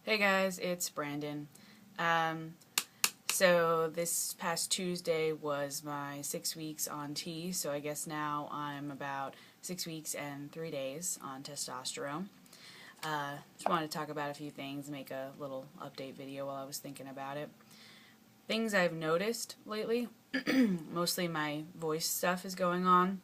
Hey guys, it's Brandon. So this past Tuesday was my 6 weeks on T, so I guess now I'm about 6 weeks and 3 days on testosterone. Just wanted to talk about a few things, make a little update video while I was thinking about it. Things I've noticed lately, mostly my voice stuff is going on.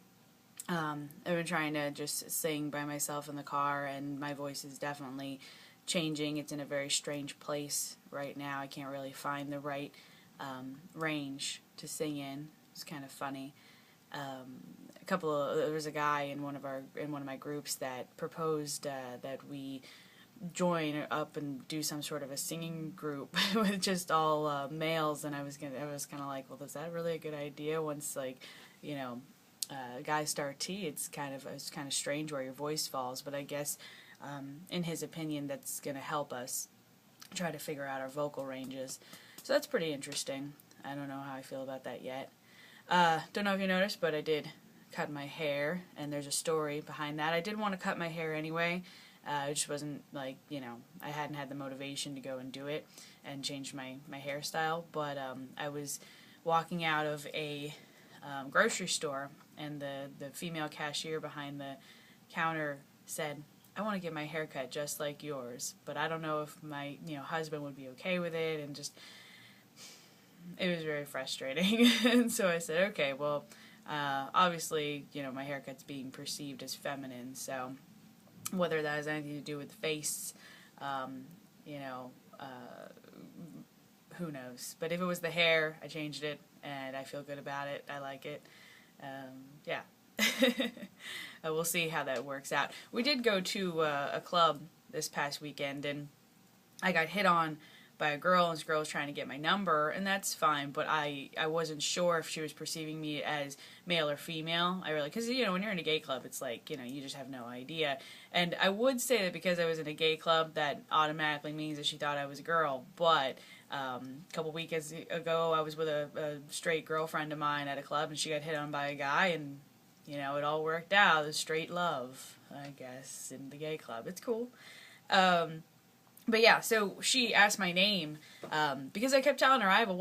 I've been trying to just sing by myself in the car, and my voice is definitely changing. It's in a very strange place right now. I can't really find the right range to sing in. It's kind of funny. There was a guy in one of my groups that proposed that we join up and do some sort of a singing group with just all males, and I was kind of like, well, is that really a good idea? Once guys start T, it's kind of strange where your voice falls, but I guess in his opinion that's going to help us try to figure out our vocal ranges. So that's pretty interesting. I don't know how I feel about that yet. Don't know if you noticed, but I did cut my hair, and there's a story behind that. I did want to cut my hair anyway. It just wasn't I hadn't had the motivation to go and do it and change my hairstyle, but I was walking out of a grocery store, and the female cashier behind the counter said, "I want to get my hair cut just like yours, but I don't know if my husband would be okay with it," and just it was very frustrating. And so I said, okay, well, obviously my haircut's being perceived as feminine, so whether that has anything to do with the face, who knows. But if it was the hair, I changed it, and I feel good about it. I like it. Yeah. We'll see how that works out. We did go to a club this past weekend, and I got hit on by a girl, and this girl was trying to get my number, and that's fine, but I wasn't sure if she was perceiving me as male or female. Because when you're in a gay club, it's like, you just have no idea. And I would say that because I was in a gay club, that automatically means that she thought I was a girl, but a couple weekends ago, I was with a straight girlfriend of mine at a club, and she got hit on by a guy, and it all worked out. It's straight love, I guess, in the gay club. It's cool. But yeah, so she asked my name, because I kept telling her, I have a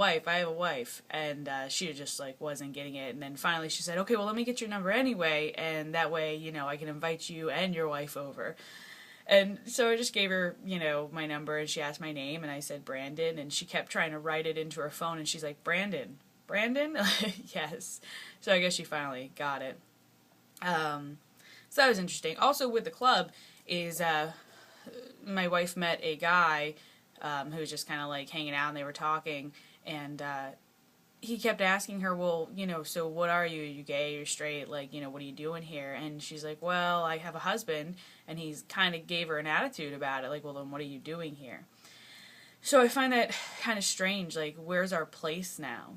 wife, and she just wasn't getting it, and then finally she said, okay, well, let me get your number anyway, and that way, I can invite you and your wife over. And so I just gave her, my number, and she asked my name, and I said Brandon, and she kept trying to write it into her phone, and she's like, Brandon? Yes. So I guess she finally got it. So that was interesting. Also with the club is, my wife met a guy who was just kind of hanging out, and they were talking, and he kept asking her, well, so what are you? Are you gay? You're straight? What are you doing here? And she's like, well, I have a husband, and he's kind of gave her an attitude about it, well, then what are you doing here? So I find that kind of strange, where's our place now?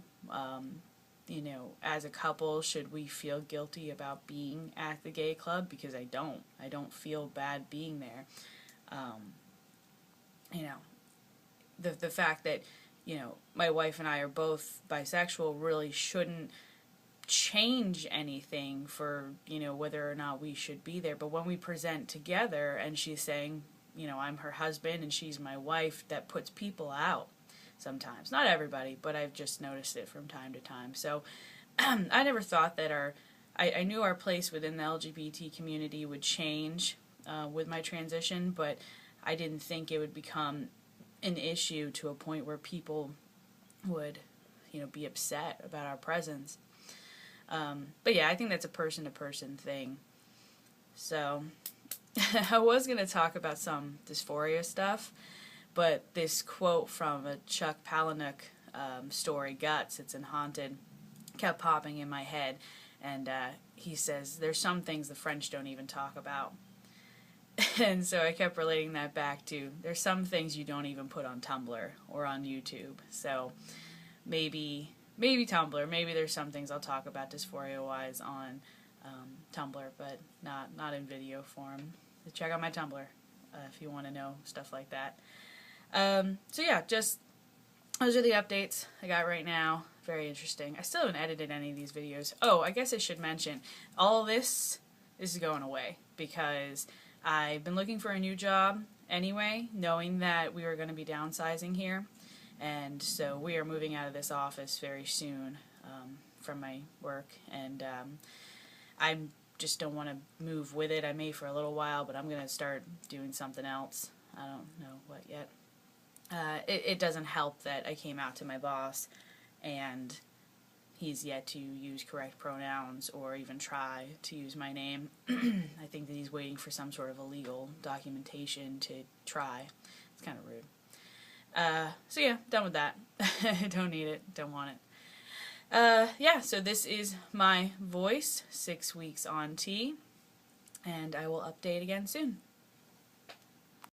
As a couple, should we feel guilty about being at the gay club? Because I don't feel bad being there. The fact that, my wife and I are both bisexual really shouldn't change anything for, whether or not we should be there. But when we present together and she's saying, I'm her husband and she's my wife, that puts people out sometimes. Not everybody, but I've just noticed it from time to time. So I never thought that I knew our place within the LGBT community would change with my transition, but I didn't think it would become an issue to a point where people would, be upset about our presence. But yeah, I think that's a person-to-person thing. So I was going to talk about some dysphoria stuff, but this quote from a Chuck Palahniuk story, Guts, it's in Haunted, kept popping in my head, and he says, there's some things the French don't even talk about. And so I kept relating that back to, there's some things you don't even put on Tumblr or on YouTube. So maybe Tumblr, maybe there's some things I'll talk about dysphoria-wise on Tumblr, but not in video form. So check out my Tumblr if you want to know stuff like that. So yeah, just those are the updates I got right now. Very interesting. I still haven't edited any of these videos. Oh, I guess I should mention, all this is going away because I've been looking for a new job, anyway, knowing that we were going to be downsizing here. And so we are moving out of this office very soon from my work. And I just don't want to move with it. I may for a little while, but I'm going to start doing something else. I don't know what yet. It doesn't help that I came out to my boss and he's yet to use correct pronouns or even try to use my name. I think that he's waiting for some sort of illegal documentation to try. It's kind of rude. So yeah, done with that. Don't need it, don't want it. Yeah, so this is my voice, 6 weeks on T, and I will update again soon.